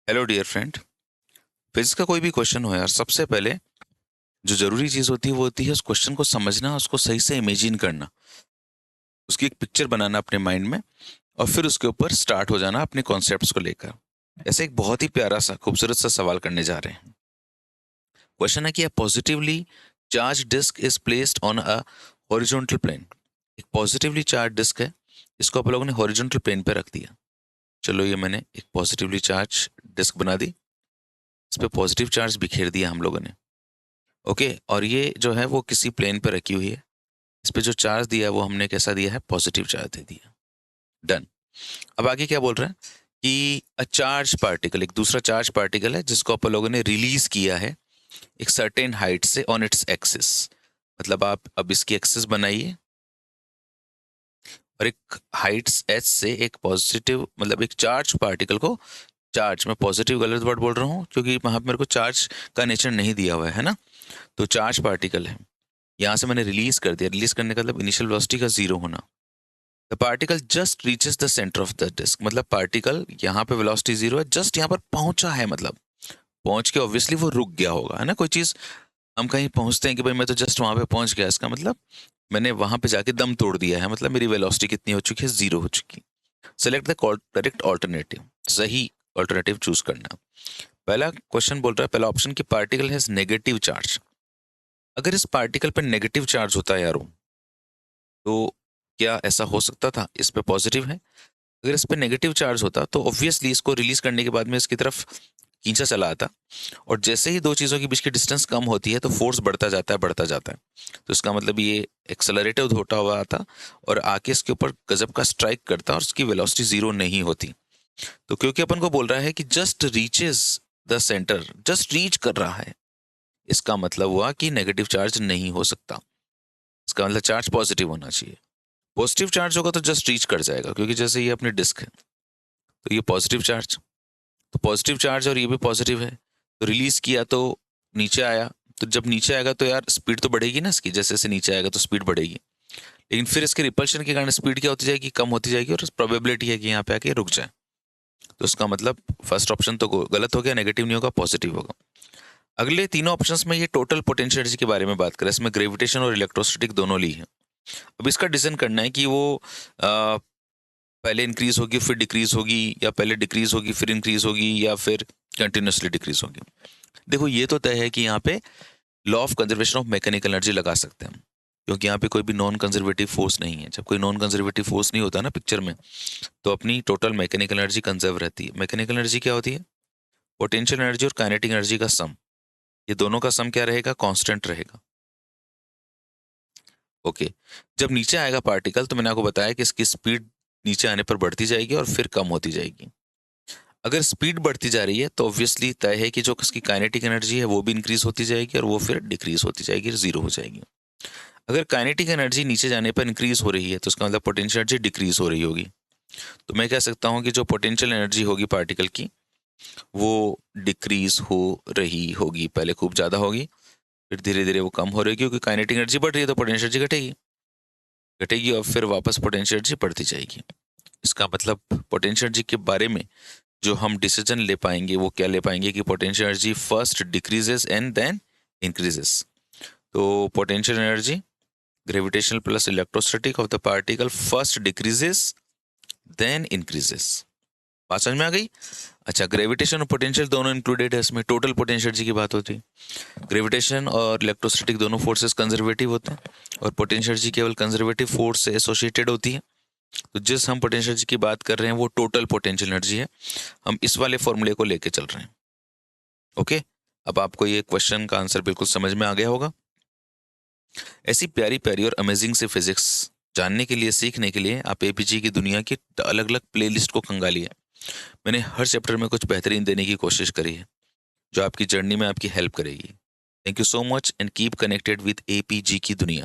Hello dear friend. Physics का कोई भी क्वेश्चन हो यार, सबसे पहले जो जरूरी चीज होती है वो होती है उस क्वेश्चन को समझना, उसको सही से इमेजिन करना, उसकी एक पिक्चर बनाना अपने माइंड में, और फिर उसके ऊपर स्टार्ट हो जाना अपने कॉन्सेप्ट्स को लेकर। ऐसे एक बहुत ही प्यारा सा खूबसूरत सा सवाल करने जा रहे हैं। क्वेश्चन है कि a positively charge disc is placed on a horizontal plane. एक पॉजिटिवली चार्ज डिस्क है, इसको आप लोगों ने हॉरिजॉन्टल प्लेन पे रख दिया। चलो, ये मैंने एक पॉजिटिवली चार्ज डिस्क बना दी, इस पे पॉजिटिव चार्ज बिखेर दिया हम लोगों ने। ओके, और ये जो है वो किसी प्लेन पे रखी हुई है। इस पे जो चार्ज दिया है वो हमने कैसा दिया है? पॉजिटिव चार्ज दे दिया। डन। अब आगे क्या बोल रहे हैं कि अ चार्ज पार्टिकल, एक दूसरा चार्ज पार्टिकल है जिसको अपन लोगों ने रिलीज किया है एक सर्टेन हाइट से ऑन इट्स एक्सिस। मतलब आप अब इसकी एक्सिस बनाइए और एक हाइट्स एच से एक पॉजिटिव, मतलब एक चार्ज पार्टिकल को, चार्ज में पॉजिटिव गलत वर्ड बोल रहा हूँ क्योंकि वहां पे मेरे को चार्ज का नेचर नहीं दिया हुआ है ना। तो चार्ज पार्टिकल है, यहाँ से मैंने रिलीज कर दिया। रिलीज करने का मतलब इनिशियल वेलोसिटी का जीरो होना। The particle just reaches the centre of the disc, मतलब पार्टिकल यहाँ पे वेलोसिटी जीरो है, जस्ट यहाँ पर पहुंचा है, मतलब पहुंच के ऑब्वियसली वो रुक गया होगा, है ना। कोई चीज हम कहीं पहुंचते हैं कि भाई मैं तो जस्ट वहां पे पहुंच गया, इसका मतलब मैंने वहां पे जाके दम तोड़ दिया है, मतलब मेरी वेलोसिटी कितनी हो चुकी है? जीरो हो चुकी। सेलेक्ट द करेक्ट ऑल्टरनेटिव, सही ऑल्टरनेटिव चूज करना। पहला क्वेश्चन बोल रहा है, पहला ऑप्शन, की पार्टिकल हैज नेगेटिव चार्ज। अगर इस पार्टिकल पर नेगेटिव चार्ज होता है यारो, तो क्या ऐसा हो सकता था? इस पे पॉजिटिव है, अगर इस पे नेगेटिव चार्ज होता तो ऑब्वियसली इसको रिलीज करने के बाद में इसकी तरफ खींचा चला आता, और जैसे ही दो चीज़ों के बीच की डिस्टेंस कम होती है तो फोर्स बढ़ता जाता है, बढ़ता जाता है। तो इसका मतलब ये एक्सेलरेटिव होता हुआ आता और आके इसके ऊपर गजब का स्ट्राइक करता और उसकी वेलोसिटी जीरो नहीं होती। तो क्योंकि अपन को बोल रहा है कि just reaches the centre, just reach कर रहा है, इसका मतलब हुआ कि नेगेटिव चार्ज नहीं हो सकता। इसका मतलब चार्ज पॉजिटिव होना चाहिए। पॉजिटिव चार्ज होगा तो जस्ट रीच कर जाएगा, क्योंकि जैसे ये अपनी डिस्क है तो ये पॉजिटिव चार्ज, तो पॉजिटिव चार्ज और ये भी पॉजिटिव है, तो रिलीज किया तो नीचे आया। तो जब नीचे आएगा तो यार स्पीड तो बढ़ेगी ना इसकी, जैसे जैसे नीचे आएगा तो स्पीड बढ़ेगी, लेकिन फिर इसके रिपल्शन के कारण स्पीड क्या होती जाएगी? कम होती जाएगी, और प्रोबेबिलिटी है कि यहाँ पे आके रुक जाए। तो इसका मतलब फर्स्ट ऑप्शन तो गलत हो गया, नेगेटिव नहीं होगा, पॉजिटिव होगा। अगले तीनों ऑप्शंस में ये टोटल पोटेंशियल एनर्जी के बारे में बात करें, इसमें ग्रेविटेशन और इलेक्ट्रोस्टैटिक दोनों ली है। अब इसका डिसीजन करना है कि वो पहले इंक्रीज होगी फिर डिक्रीज होगी, या पहले डिक्रीज होगी फिर इंक्रीज होगी, या फिर कंटिन्यूसली डिक्रीज होगी। देखो, ये तो तय है कि यहाँ पे law of conservation of mechanical energy लगा सकते हैं हम, क्योंकि यहाँ पे कोई भी नॉन कंजर्वेटिव फोर्स नहीं है। जब कोई नॉन कंजर्वेटिव फोर्स नहीं होता ना पिक्चर में, तो अपनी टोटल मैकेनिकल एनर्जी कंजर्व रहती है। मैकेनिकल एनर्जी क्या होती है? पोटेंशियल एनर्जी और काइनेटिक एनर्जी का सम। ये दोनों का सम क्या रहेगा? कांस्टेंट रहेगा। ओके। जब नीचे आएगा पार्टिकल, तो मैंने आपको बताया कि इसकी स्पीड नीचे आने पर बढ़ती जाएगी और फिर कम होती जाएगी। अगर स्पीड बढ़ती जा रही है तो ऑब्वियसली तय है कि जो इसकी काइनेटिक एनर्जी है वो भी इंक्रीज होती जाएगी और वो फिर डिक्रीज होती जाएगी, जीरो हो जाएगी। अगर काइनेटिक एनर्जी नीचे जाने पर इंक्रीज हो रही है तो उसका मतलब पोटेंशियल एनर्जी डिक्रीज हो रही होगी। तो मैं कह सकता हूँ कि जो पोटेंशियल एनर्जी होगी पार्टिकल की, वो डिक्रीज हो रही होगी। पहले खूब ज़्यादा होगी, फिर धीरे धीरे वो कम हो रही, क्योंकि काइनेटिक एनर्जी बढ़ रही है तो पोटेंशियल एनर्जी घटेगी, घटेगी और फिर वापस पोटेंशियल एनर्जी बढ़ती जाएगी। इसका मतलब पोटेंशियल एनर्जी के बारे में जो हम डिसीजन ले पाएंगे वो क्या ले पाएंगे कि potential energy first decreases and then increases. तो potential energy gravitational plus electrostatic of the particle first decreases then increases. बात समझ में आ गई? अच्छा, ग्रेविटेशन और पोटेंशियल दोनों इंक्लूडेड है इसमें, टोटल पोटेंशियल एनर्जी की बात होती है। ग्रेविटेशन और इलेक्ट्रोस्टैटिक दोनों फोर्सेस कंजर्वेटिव होते हैं, और पोटेंशियल एनर्जी केवल कंजर्वेटिव फोर्स से एसोसिएटेड होती है। तो जिस हम पोटेंशियल एनर्जी की बात कर रहे हैं वो टोटल पोटेंशियल एनर्जी है। हम इस वाले फॉर्मूले को लेके चल रहे हैं। ओके, अब आपको ये क्वेश्चन का आंसर बिल्कुल समझ में आ गया होगा। ऐसी प्यारी प्यारी और अमेजिंग से फिजिक्स जानने के लिए, सीखने के लिए आप एपीजी की दुनिया की अलग अलग प्लेलिस्ट को खंगालिए। मैंने हर चैप्टर में कुछ बेहतरीन देने की कोशिश करी है जो आपकी जर्नी में आपकी हेल्प करेगी। Thank you so much and keep connected with APG की दुनिया।